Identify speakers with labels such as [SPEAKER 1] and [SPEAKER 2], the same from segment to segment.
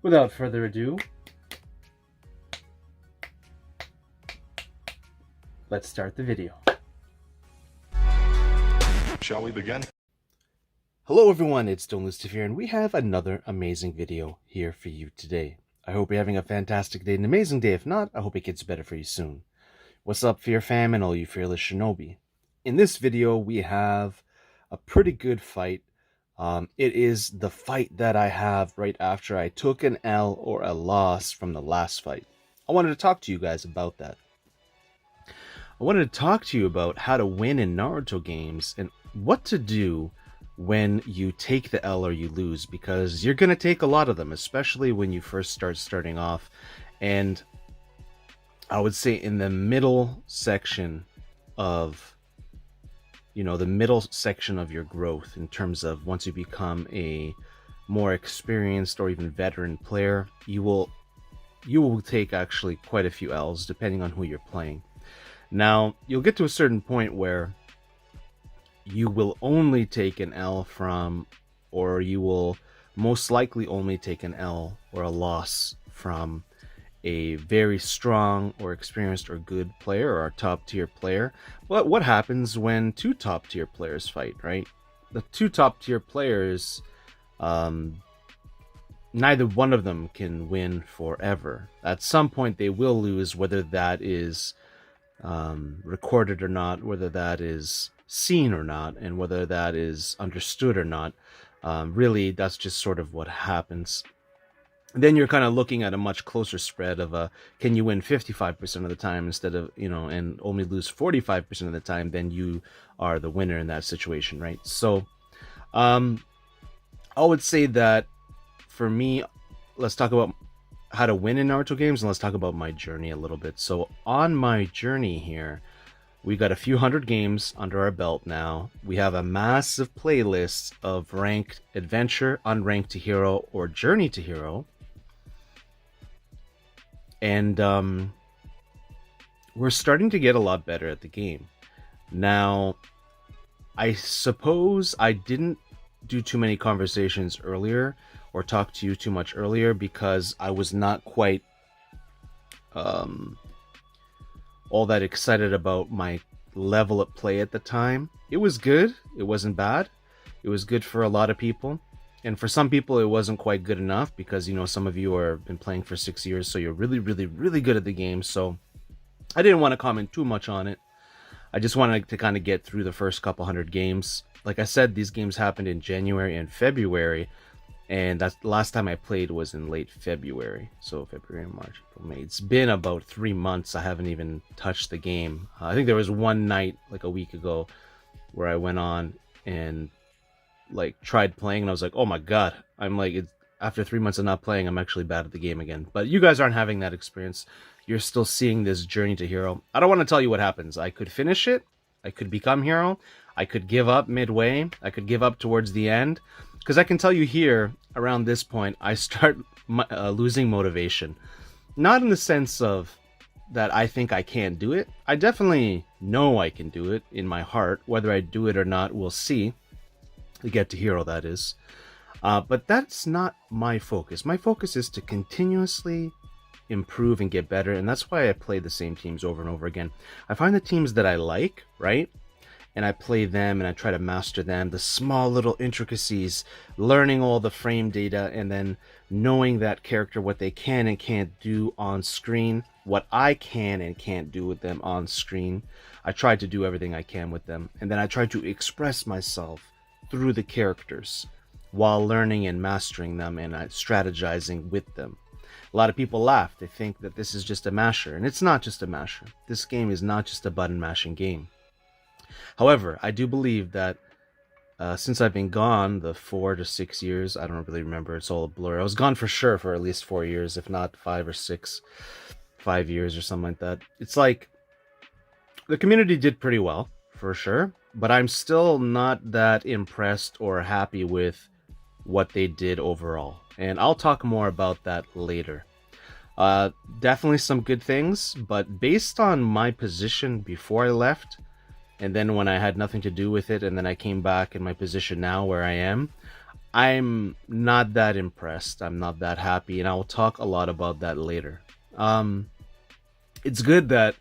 [SPEAKER 1] Without further ado, let's start the video.
[SPEAKER 2] Shall we begin?
[SPEAKER 3] Hello everyone, it's DontLoseToFear, and we have another amazing video here for you today. I hope you're having a fantastic day, an amazing day. If not, I hope it gets better for you soon. What's up, Fear fam and all you fearless shinobi? In this video, we have a pretty good fight. It is the fight that I have right after I took an L or a loss from the last fight. I wanted to talk to you guys about that. I wanted to talk to you about how to win in Naruto games and what to do when you take the L or you lose, because you're going to take a lot of them, especially when you first starting off. And I would say in the middle section of, the middle section of your growth, in terms of once you become a more experienced or even veteran player, you will take actually quite a few L's depending on who you're playing. Now, you'll get to a certain point where you will only take an L from, or you will most likely only take an L or a loss from a very strong or experienced or good player or a top tier player. But what happens when two top tier players fight, right? The two top tier players, neither one of them can win forever. At some point they will lose, whether that is recorded or not, whether that is seen or not, and whether that is understood or not. Really, that's just sort of what happens. Then you're kind of looking at a much closer spread of can you win 55% of the time instead of, and only lose 45% of the time, then you are the winner in that situation, right? So I would say that for me, let's talk about how to win in Naruto games, and let's talk about my journey a little bit. So on my journey here, we got a few hundred games under our belt now. We have a massive playlist of ranked adventure, unranked to hero, or journey to hero. And we're starting to get a lot better at the game. Now, I suppose I didn't do too many conversations earlier or talk to you too much earlier because I was not quite all that excited about my level of play at the time. It was good. It wasn't bad. It was good for a lot of people. And for some people, it wasn't quite good enough because, some of you have been playing for 6 years, so you're really, really, really good at the game. So I didn't want to comment too much on it. I just wanted to kind of get through the first couple hundred games. Like I said, these games happened in January and February. And that's the last time I played was in late February. So February, March, April, May. It's been about 3 months. I haven't even touched the game. I think there was one night like a week ago where I went on and tried playing, and I was like, oh my god, I'm after 3 months of not playing, I'm actually bad at the game again. But you guys aren't having that experience. You're still seeing this journey to hero. I don't want to tell you what happens. I could finish it. I could become hero. I could give up midway. I could give up towards the end. Because I can tell you here, around this point, I start losing motivation. Not in the sense of that I think I can't do it. I definitely know I can do it in my heart. Whether I do it or not, we'll see. To get to hero, that is. But that's not my focus. My focus is to continuously improve and get better. And that's why I play the same teams over and over again. I find the teams that I like, right? And I play them and I try to master them, the small little intricacies, learning all the frame data, and then knowing that character, what they can and can't do on screen, what I can and can't do with them on screen. I try to do everything I can with them, and then I try to express myself through the characters while learning and mastering them and strategizing with them. A lot of people laugh. They think that this is just a masher, and it's not just a masher. This game is not just a button mashing game. However, I do believe that since I've been gone the 4 to 6 years, I don't really remember, it's all a blur. I was gone for sure for at least 4 years, if not 5 or 6, 5 years or something like that. It's like the community did pretty well, for sure, but I'm still not that impressed or happy with what they did overall. And I'll talk more about that later. Definitely some good things, but based on my position before I left, and then when I had nothing to do with it, and then I came back in my position now where I am, I'm not that impressed. I'm not that happy, and I will talk a lot about that later. Um, it's good that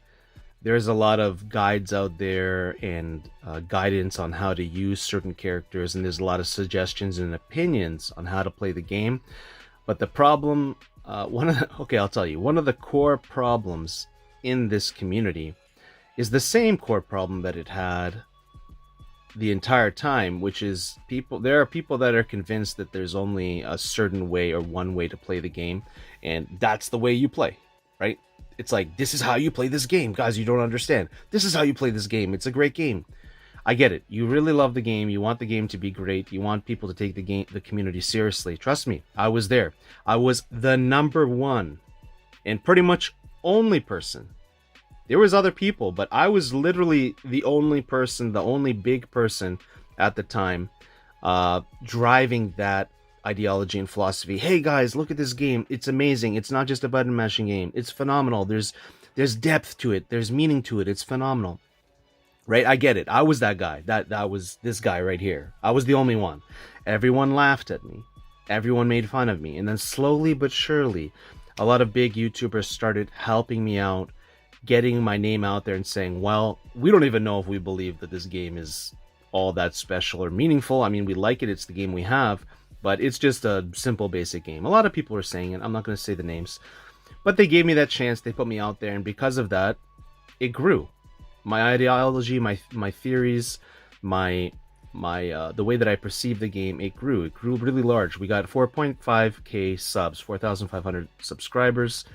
[SPEAKER 3] there's a lot of guides out there and guidance on how to use certain characters, and there's a lot of suggestions and opinions on how to play the game. But the problem, I'll tell you, one of the core problems in this community is the same core problem that it had the entire time, which is there are people that are convinced that there's only a certain way or one way to play the game, and that's the way you play, right? It's like, this is how you play this game. Guys, you don't understand. This is how you play this game. It's a great game. I get it. You really love the game. You want the game to be great. You want people to take the community seriously. Trust me, I was there. I was the number one and pretty much only person. There was other people, but I was literally the only person, the only big person at the time, driving that ideology and philosophy. Hey guys, look at this game. It's amazing. It's not just a button mashing game. It's phenomenal. There's depth to it. There's meaning to it. It's phenomenal. Right? I get it. I was that guy. That was this guy right here. I was the only one. Everyone laughed at me. Everyone made fun of me. And then slowly but surely, a lot of big YouTubers started helping me out, getting my name out there and saying, well, we don't even know if we believe that this game is all that special or meaningful. I mean, we like it. It's the game we have, but it's just a simple, basic game. A lot of people are saying it. I'm not going to say the names, but they gave me that chance. They put me out there, and because of that, it grew. My ideology, my theories, the way that I perceive the game, it grew. It grew really large. We got 4.5k subs, 4,500 subscribers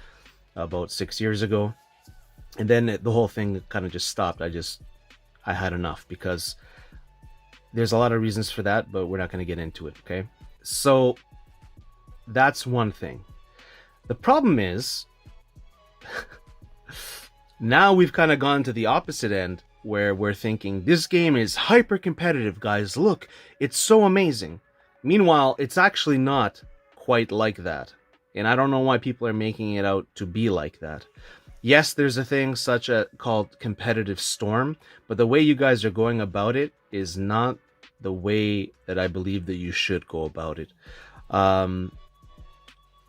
[SPEAKER 3] about 6 years ago. And then the whole thing kind of just stopped. I had enough, because there's a lot of reasons for that, but we're not going to get into it, okay? So that's one thing. The problem is, now we've kind of gone to the opposite end, where we're thinking, this game is hyper competitive, guys. Look, it's so amazing. Meanwhile, it's actually not quite like that. And I don't know why people are making it out to be like that. Yes, there's a thing called competitive storm, but the way you guys are going about it is not the way that I believe that you should go about it.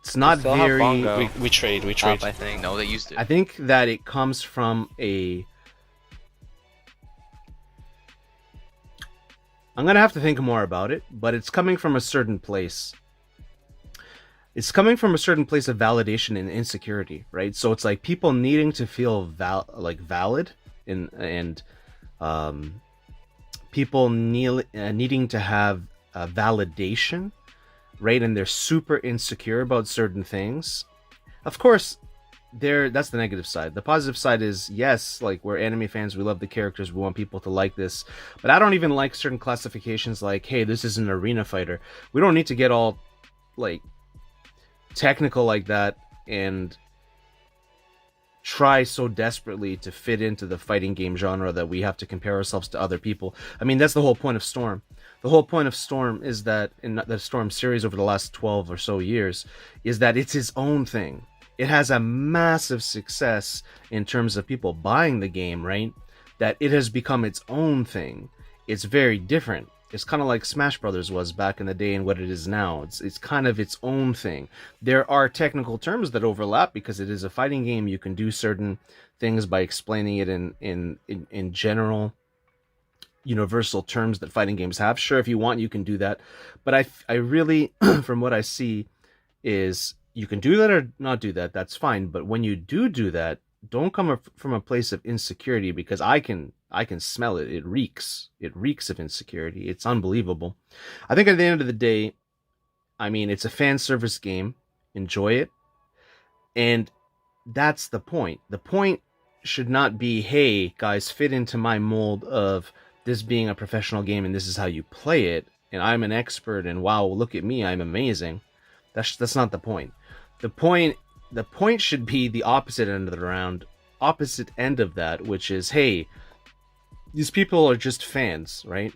[SPEAKER 3] It's not very...
[SPEAKER 2] We trade.
[SPEAKER 4] I think. No, they used it.
[SPEAKER 3] I think that it comes from a... I'm going to have to think more about it, but it's coming from a certain place. It's coming from a certain place of validation and insecurity, right? So it's like people needing to feel valid, and people needing to have validation, right? And they're super insecure about certain things. Of course, that's the negative side. The positive side is, yes, like, we're anime fans, we love the characters, we want people to like this, but I don't even like certain classifications like, hey, this is an arena fighter. We don't need to get all like technical like that and try so desperately to fit into the fighting game genre that we have to compare ourselves to other people. I mean, that's the whole point of Storm. The whole point of Storm is that, in the Storm series over the last 12 or so years, is that it's his own thing. It has a massive success in terms of people buying the game, right? That it has become its own thing. It's very different. It's kind of like Smash Brothers was back in the day and what it is now. It's kind of its own thing. There are technical terms that overlap because it is a fighting game. You can do certain things by explaining it in general, universal terms that fighting games have. Sure, if you want, you can do that. But I really, from what I see, is you can do that or not do that. That's fine. But when you do that, don't come from a place of insecurity, because I can smell it. It reeks of insecurity. It's unbelievable. I think at the end of the day, I mean, it's a fan service game. Enjoy it. And that's the point. The point should not be, hey, guys, fit into my mold of this being a professional game and this is how you play it, and I'm an expert, and wow, look at me, I'm amazing. That's not the point. The point should be the opposite end of that, which is, hey, these people are just fans, right?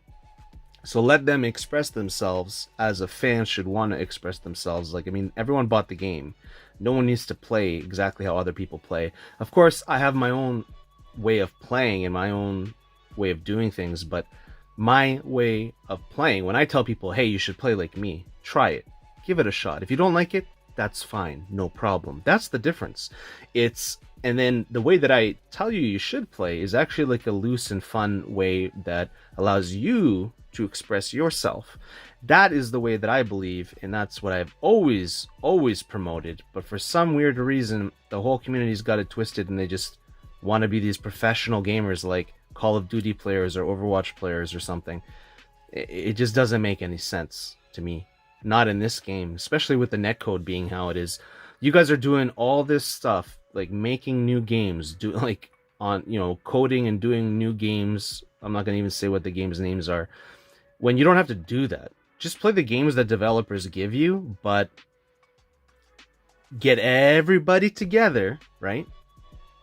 [SPEAKER 3] So let them express themselves as a fan should want to express themselves. Like, I mean, everyone bought the game. No one needs to play exactly how other people play. Of course, I have my own way of playing and my own way of doing things, but my way of playing. When I tell people, hey, you should play like me, try it, give it a shot. If you don't like it, that's fine, no problem. That's the difference. And then the way that I tell you you should play is actually like a loose and fun way that allows you to express yourself. That is the way that I believe, and that's what I've always promoted. But for some weird reason, the whole community's got it twisted, and they just want to be these professional gamers like Call of Duty players or Overwatch players or something. It just doesn't make any sense to me. Not in this game, especially with the netcode being how it is. You guys are doing all this stuff, like making new games, coding and doing new games. I'm not going to even say what the games' names are. When you don't have to do that, just play the games that developers give you, but get everybody together, right?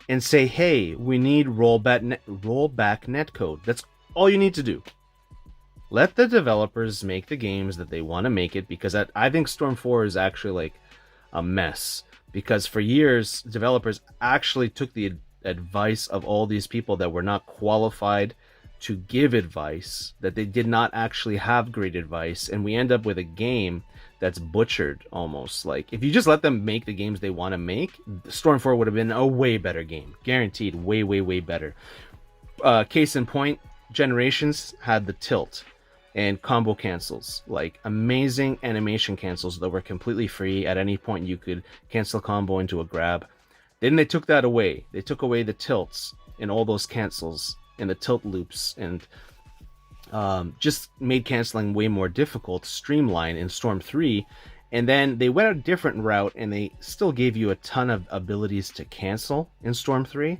[SPEAKER 3] And say, hey, we need rollback netcode. That's all you need to do. Let the developers make the games that they want to make it, because I think Storm 4 is actually like a mess. Because for years, developers actually took the advice of all these people that were not qualified to give advice, that they did not actually have great advice, and we end up with a game that's butchered almost. Like, if you just let them make the games they want to make, Storm 4 would have been a way better game. Guaranteed, way better. Case in point, Generations had the tilt and combo cancels, like amazing animation cancels that were completely free. At any point you could cancel a combo into a grab. Then they took that away. They took away the tilts and all those cancels and the tilt loops, and just made canceling way more difficult, streamlined in Storm 3. And then they went a different route, and they still gave you a ton of abilities to cancel in Storm 3,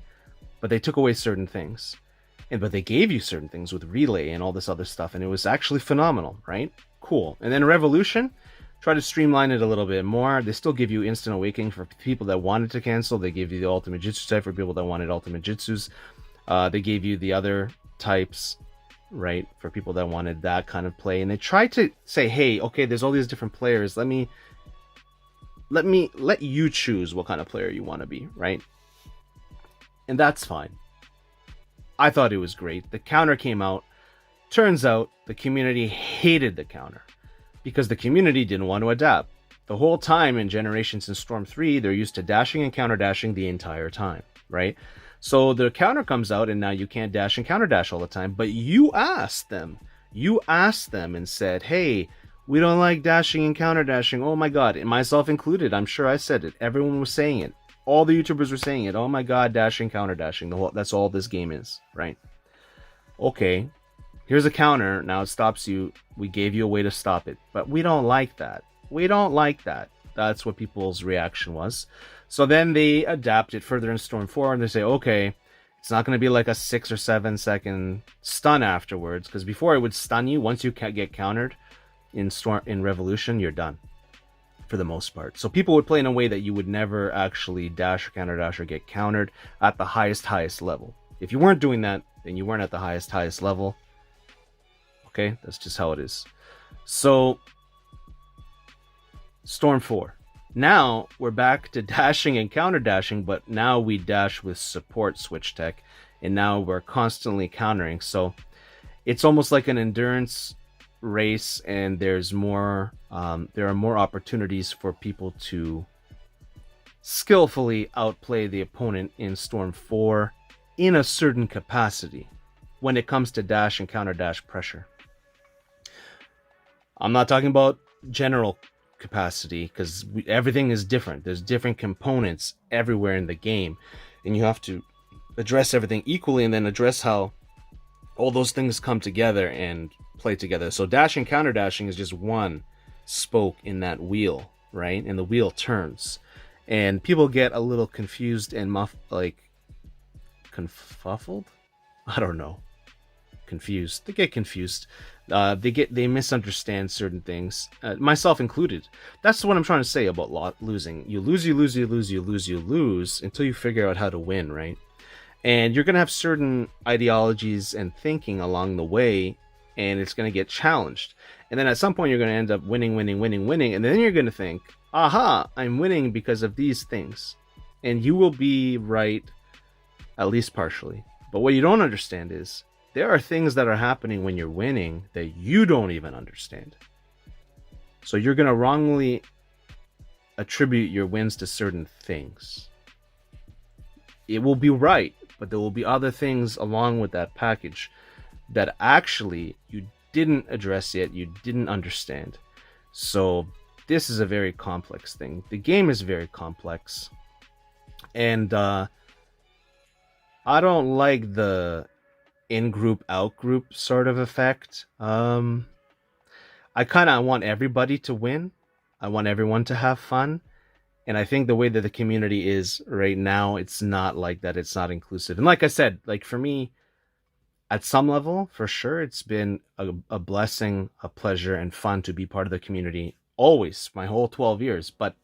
[SPEAKER 3] but they took away certain things. But they gave you certain things with relay and all this other stuff, and it was actually phenomenal, right? Cool. And then Revolution, try to streamline it a little bit more. They still give you instant awakening for people that wanted to cancel. They give you the ultimate jutsu type for people that wanted ultimate jutsus. They gave you the other types, right, for people that wanted that kind of play. And they tried to say, hey, okay, there's all these different players. Let you choose what kind of player you want to be, right? And that's fine. I thought it was great. The counter came out. Turns out the community hated the counter because the community didn't want to adapt. The whole time in Generations in Storm 3, they're used to dashing and counter dashing the entire time, right? So the counter comes out, and now you can't dash and counter dash all the time. But you asked them and said, hey, we don't like dashing and counter dashing. Oh my God, and myself included. I'm sure I said it. Everyone was saying it. All the YouTubers were saying it. Oh my God, dashing, counter dashing. That's all this game is, right? Okay, here's a counter. Now it stops you. We gave you a way to stop it. But we don't like that. We don't like that. That's what people's reaction was. So then they adapt it further in Storm 4, and they say, okay, it's not going to be like a 6 or 7 second stun afterwards, because before it would stun you. Once you get countered in Revolution, you're done for the most part. So people would play in a way that you would never actually dash or counter dash or get countered at the highest level. If you weren't doing that, then you weren't at the highest level. Okay, that's just how it is. So Storm 4. Now we're back to dashing and counter dashing, but now we dash with support switch tech, and now we're constantly countering. So it's almost like an endurance race, and there are more opportunities for people to skillfully outplay the opponent in Storm 4 in a certain capacity when it comes to dash and counter dash pressure. I'm not talking about general capacity, because everything is different. There's different components everywhere in the game, and you have to address everything equally, and then address how all those things come together and play together. So dash and counter dashing is just one spoke in that wheel, right? And the wheel turns, and people get a little confused and confuffled. I don't know. Confused. They get confused. They misunderstand certain things, myself included. That's what I'm trying to say about losing. You lose until you figure out how to win, right? And you're going to have certain ideologies and thinking along the way, and it's going to get challenged. And then at some point, you're going to end up winning. And then you're going to think, aha, I'm winning because of these things. And you will be right, at least partially. But what you don't understand is there are things that are happening when you're winning that you don't even understand. So you're going to wrongly attribute your wins to certain things. It will be right, but there will be other things along with that package that actually you didn't address yet, you didn't understand. So this is a very complex thing. The game is very complex. And I don't like the in-group, out-group sort of effect. I kind of want everybody to win. I want everyone to have fun. And I think the way that the community is right now, it's not like that. It's not inclusive. And like I said, like for me, at some level, for sure, it's been a blessing, a pleasure, and fun to be part of the community. Always, my whole 12 years. But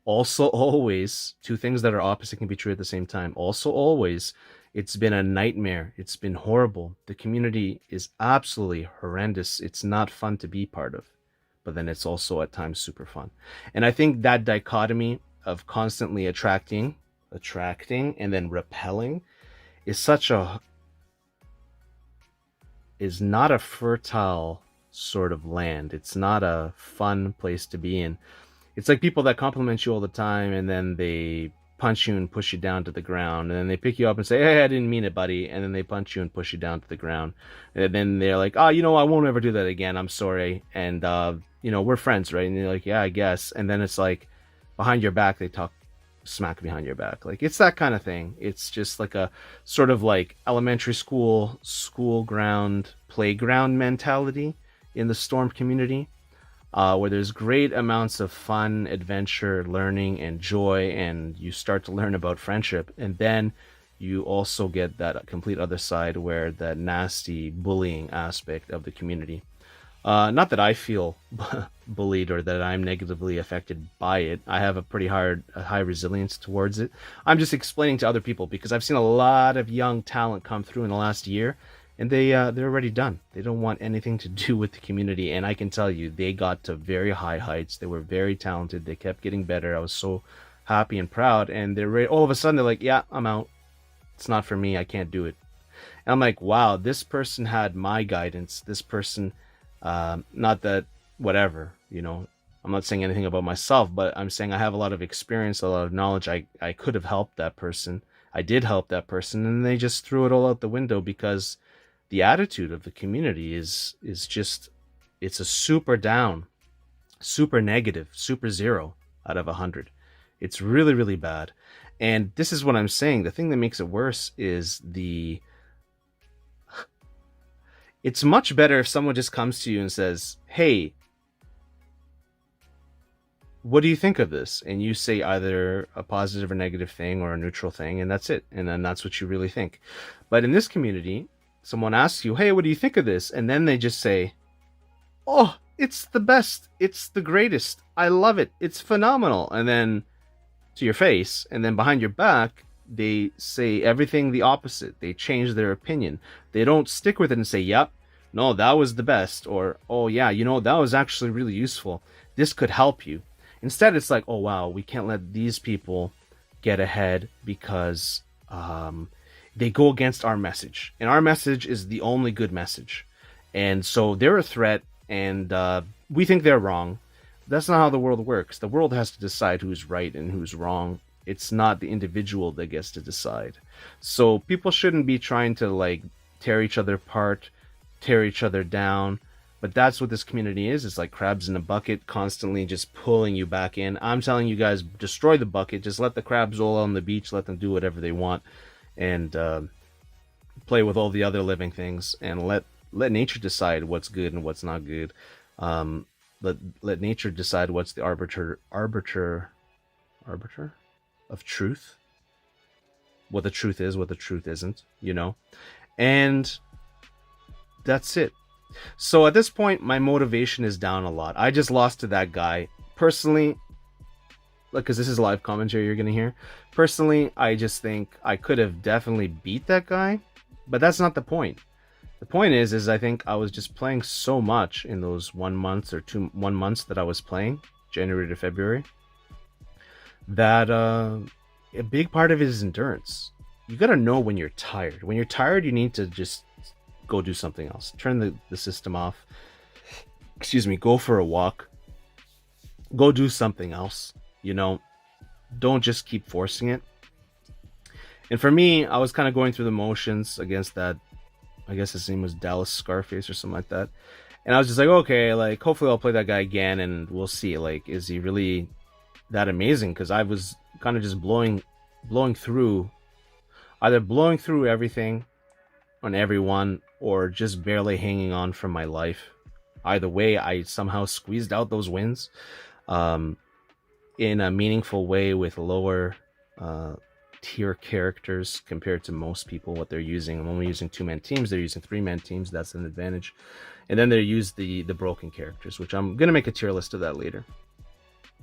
[SPEAKER 3] also always, two things that are opposite can be true at the same time. Also always, it's been a nightmare. It's been horrible. The community is absolutely horrendous. It's not fun to be part of. But then it's also at times super fun. And I think that dichotomy of constantly attracting, and then repelling is is not a fertile sort of land. It's not a fun place to be in. It's like people that compliment you all the time and then they punch you and push you down to the ground, and then they pick you up and say, hey, I didn't mean it, buddy, and then they punch you and push you down to the ground, and then they're like, oh, I won't ever do that again, I'm sorry, and we're friends, right? And you're like, yeah, I guess. And then it's like behind your back they talk smack behind your back. Like, it's that kind of thing. It's just like a sort of like elementary school ground playground mentality in the Storm community, where there's great amounts of fun, adventure, learning, and joy, and you start to learn about friendship. And then you also get that complete other side where that nasty bullying aspect of the community. Not that I feel bullied or that I'm negatively affected by it. I have a pretty high resilience towards it. I'm just explaining to other people because I've seen a lot of young talent come through in the last year, and they're already done. They don't want anything to do with the community, and I can tell you, they got to very high heights. They were very talented. They kept getting better. I was so happy and proud, and they're ready. All of a sudden, they're like, yeah, I'm out. It's not for me. I can't do it. And I'm like, wow, this person had my guidance. This person, not that whatever, I'm not saying anything about myself, but I'm saying I have a lot of experience, a lot of knowledge. I could have helped that person. I did help that person, and they just threw it all out the window because the attitude of the community is just, it's a super down, super negative, super 0 out of 100. It's really, really bad. And this is what I'm saying. The thing that makes it worse is it's much better if someone just comes to you and says, hey, what do you think of this? And you say either a positive or negative thing or a neutral thing, and that's it. And then that's what you really think. But in this community, someone asks you, hey, what do you think of this? And then they just say, oh, it's the best. It's the greatest. I love it. It's phenomenal. And then to your face, and then behind your back, they say everything the opposite. They change their opinion. They don't stick with it and say, yep, no, that was the best. Or, oh, yeah, that was actually really useful. This could help you. Instead, it's like, oh, wow, we can't let these people get ahead because they go against our message. And our message is the only good message. And so they're a threat, and we think they're wrong. That's not how the world works. The world has to decide who's right and who's wrong. It's not the individual that gets to decide. So people shouldn't be trying to tear each other apart, tear each other down. But that's what this community is. It's like crabs in a bucket, constantly just pulling you back in. I'm telling you guys, destroy the bucket. Just let the crabs roll on the beach. Let them do whatever they want. And play with all the other living things. And let nature decide what's good and what's not good. Let nature decide what's the arbiter of truth. What the truth is, what the truth isn't, And that's it. So at this point, my motivation is down a lot. I just lost to that guy. Personally, because this is live commentary you're going to hear. Personally, I just think I could have definitely beat that guy. But that's not the point. The point is I think I was just playing so much in those 1 month or 2 months that I was playing, January to February, that a big part of it is endurance. You got to know when you're tired. When you're tired, you need to just go do something else. Turn the system off. Excuse me, go for a walk. Go do something else. You know, don't just keep forcing it. And for me, I was kind of going through the motions against that. I guess his name was Dallas Scarface or something like that. And I was just like, okay, like, hopefully I'll play that guy again and we'll see. Like, is he really that amazing? Because I was kind of just blowing through, either blowing through everything on everyone or just barely hanging on for my life. Either way, I somehow squeezed out those wins in a meaningful way with lower tier characters compared to most people. What they're using, I'm only using 2-man teams, they're using 3-man teams. That's an advantage. And then they use the broken characters, which I'm gonna make a tier list of that later.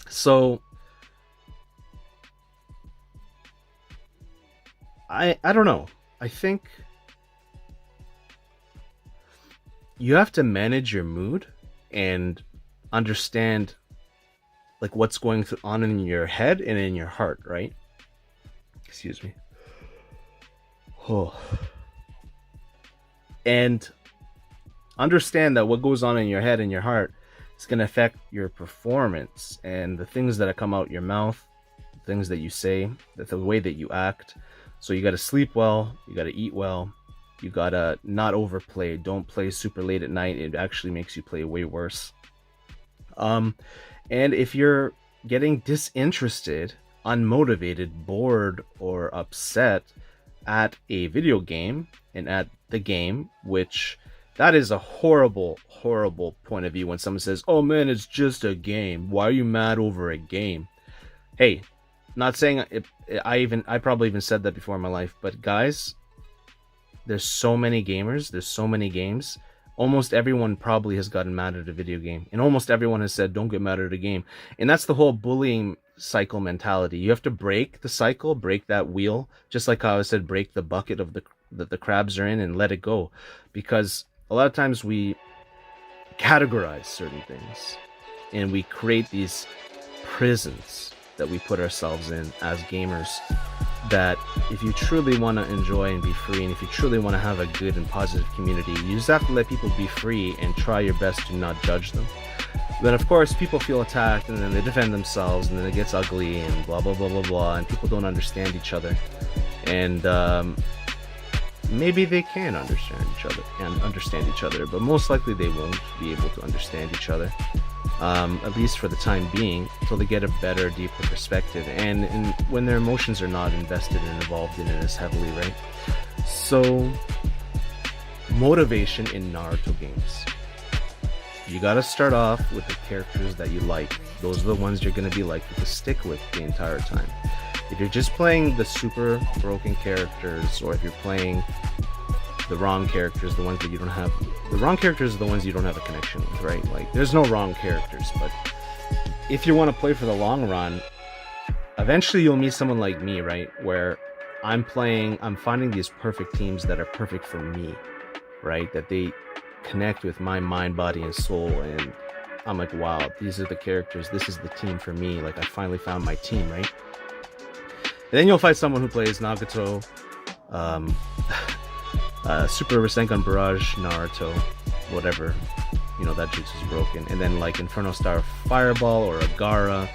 [SPEAKER 3] So I don't know, I think you have to manage your mood and understand like what's going on in your head and in your heart, right? Excuse me. Oh. And understand that what goes on in your head and your heart is going to affect your performance and the things that come out your mouth, the things that you say, the way that you act. So you got to sleep well, you got to eat well, you got to not overplay. Don't play super late at night. It actually makes you play way worse. And if you're getting disinterested, unmotivated, bored, or upset at a video game and at the game, which that is a horrible point of view when someone says, oh man, it's just a game, why are you mad over a game? Hey, not saying it, I probably even said that before in my life, but guys, there's so many gamers, there's so many games. Almost everyone probably has gotten mad at a video game, and almost everyone has said don't get mad at a game. And that's the whole bullying cycle mentality. You have to break the cycle, break that wheel, just like how I said, break the bucket of that the crabs are in and let it go. Because a lot of times we categorize certain things and we create these prisons that we put ourselves in as gamers, that if you truly want to enjoy and be free, and if you truly want to have a good and positive community, you just have to let people be free and try your best to not judge them. Then of course people feel attacked and then they defend themselves and then it gets ugly and blah blah blah blah blah, and people don't understand each other. And maybe they can understand each other, but most likely they won't be able to understand each other, at least for the time being, until they get a better, deeper perspective, and when their emotions are not invested and involved in it as heavily, right? So, motivation in Naruto games. You gotta start off with the characters that you like. Those are the ones you're gonna be likely to stick with the entire time. If you're just playing the super broken characters, or if you're playing the wrong characters, the ones that you don't have, the wrong characters are the ones you don't have a connection with, right? Like, there's no wrong characters, but if you want to play for the long run, eventually you'll meet someone like me, right? Where I'm finding these perfect teams that are perfect for me, right? That they connect with my mind, body, and soul, and I'm like, wow, these are the characters, this is the team for me. Like, I finally found my team, right? And then you'll find someone who plays Nagato, Super Rasengan Barrage, Naruto, whatever, you know, that jutsu is broken. And then like Inferno Star Fireball or a Gaara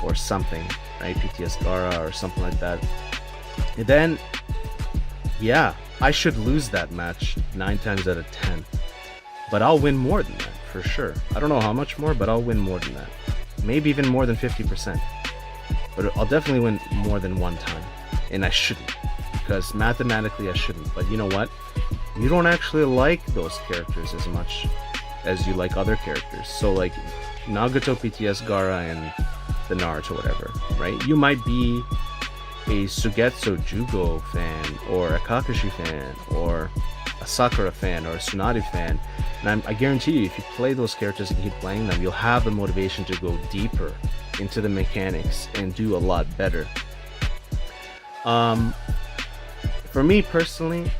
[SPEAKER 3] or something, right? PTS Gaara or something like that. And then, yeah, I should lose that match 9 times out of 10. But I'll win more than that, for sure. I don't know how much more, but I'll win more than that. Maybe even more than 50%. But I'll definitely win more than one time. And I shouldn't, because mathematically I shouldn't. But you know what? You don't actually like those characters as much as you like other characters. So like Nagato, PTS, Gaara, and the Naruto, whatever, right? You might be a Sugetsu Jugo fan, or a Kakashi fan, or a Sakura fan, or a Tsunade fan. And I guarantee you, if you play those characters and keep playing them, you'll have the motivation to go deeper into the mechanics and do a lot better. For me personally,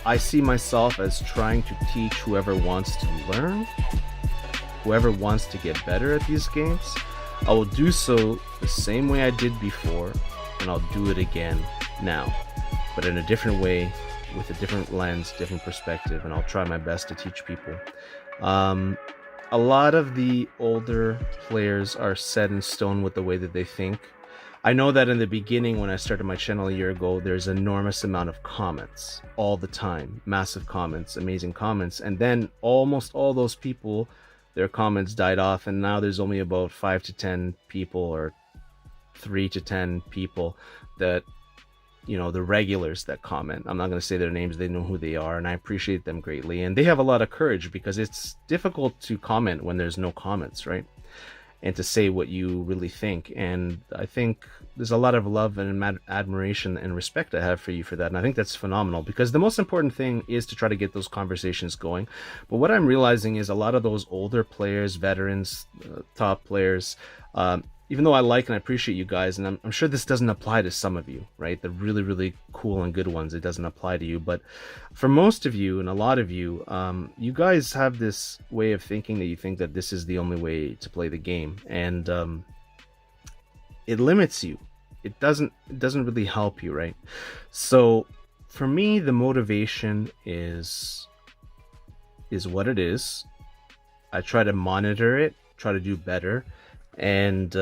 [SPEAKER 3] I see myself as trying to teach whoever wants to learn, whoever wants to get better at these games. I will do so the same way I did before, and I'll do it again now, but in a different way, with a different lens, different perspective, and I'll try my best to teach people. A lot of the older players are set in stone with the way that they think. I know that in the beginning, when I started my channel a year ago, there's an enormous amount of comments all the time, massive comments, amazing comments, and then almost all those people, their comments died off, and now there's only about 5 to 10 people or 3 to 10 people that, you know, the regulars that comment. I'm not going to say their names, they know who they are, and I appreciate them greatly. And they have a lot of courage, because it's difficult to comment when there's no comments, right? And to say what you really think. And I think there's a lot of love and admiration and respect I have for you for that. And I think that's phenomenal, because the most important thing is to try to get those conversations going. But what I'm realizing is a lot of those older players, veterans, top players, even though I like and I appreciate you guys, and I'm sure this doesn't apply to some of you, right? The really, really cool and good ones, it doesn't apply to you. But for most of you and a lot of you, you guys have this way of thinking that you think that this is the only way to play the game. And it limits you. It doesn't really help you, right? So for me, the motivation is what it is. I try to monitor it, try to do better. And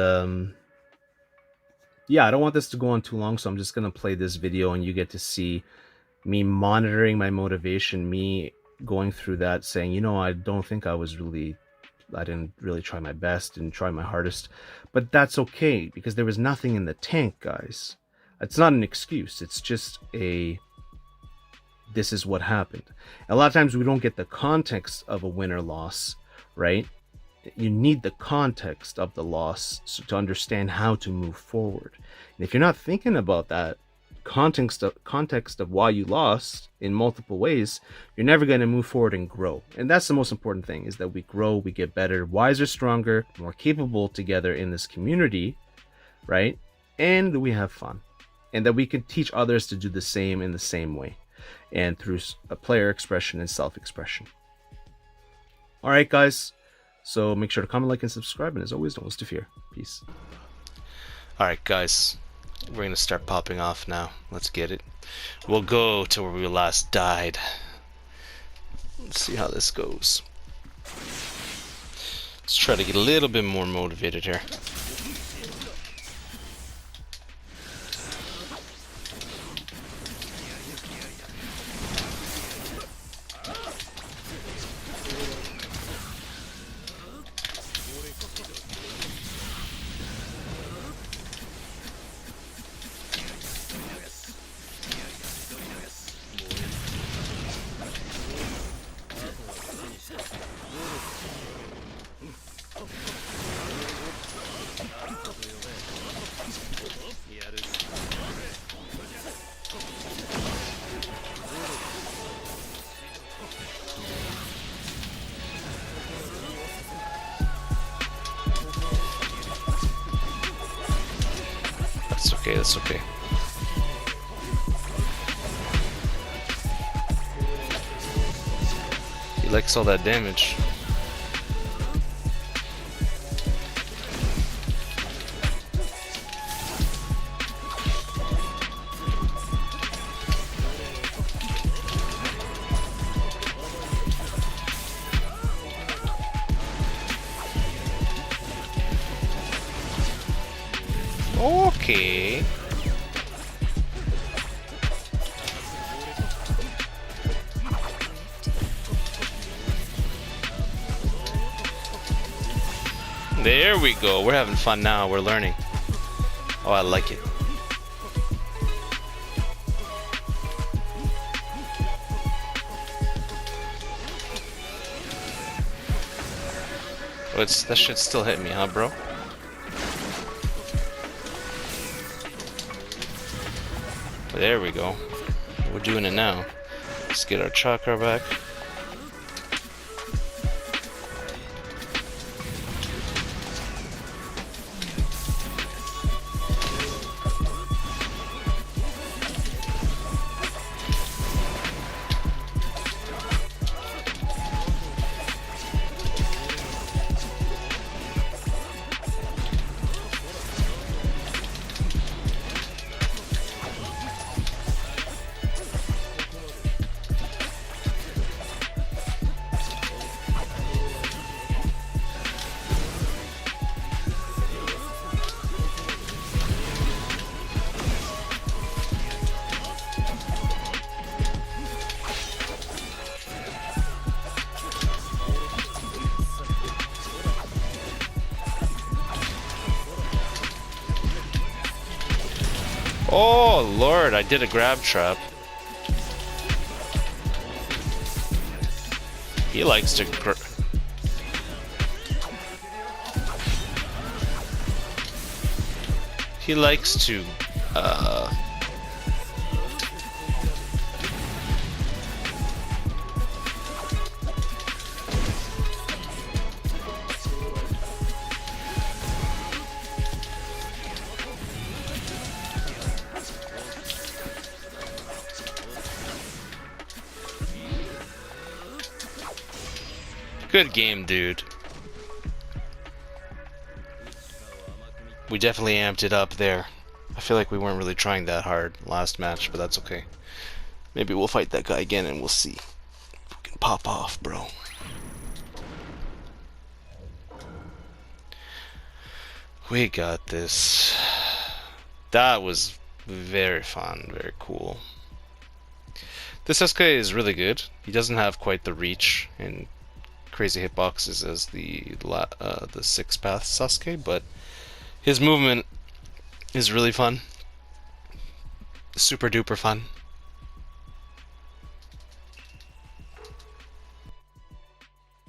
[SPEAKER 3] yeah, I don't want this to go on too long, so I'm just gonna play this video and you get to see me monitoring my motivation, me going through that, saying, you know, I didn't really try my best and try my hardest, but that's okay, because there was nothing in the tank, guys. It's not an excuse, it's just this is what happened. A lot of times we don't get the context of a win or loss, right? You need the context of the loss to understand how to move forward. And if you're not thinking about that context of why you lost in multiple ways, you're never going to move forward and grow. And that's the most important thing, is that we grow, we get better, wiser, stronger, more capable together in this community, right? And we have fun. And that we can teach others to do the same in the same way, and through a player expression and self-expression. All right, guys. So make sure to comment, like, and subscribe, and as always, don't lose to fear. Peace. Alright, guys, we're going to start popping off now. Let's get it. We'll go to where we last died. Let's see how this goes. Let's try to get a little bit more motivated here. That's okay, that's okay. He likes all that damage. Okay. There we go. We're having fun now. We're learning. Oh, I like it. Oh, that shit still hit me, huh, bro? There we go. We're doing it now. Let's get our chakra back.
[SPEAKER 2] Oh, Lord, I did a grab trap. He likes to He likes to, Good game, dude. We definitely amped it up there. I feel like we weren't really trying that hard last match, but that's okay. Maybe we'll fight that guy again and we'll see if we can pop off, bro. We got this. That was very fun, very cool. This Sasuke is really good. He doesn't have quite the reach and crazy hitboxes as the Sixth Path Sasuke, but his movement is really fun. Super duper fun.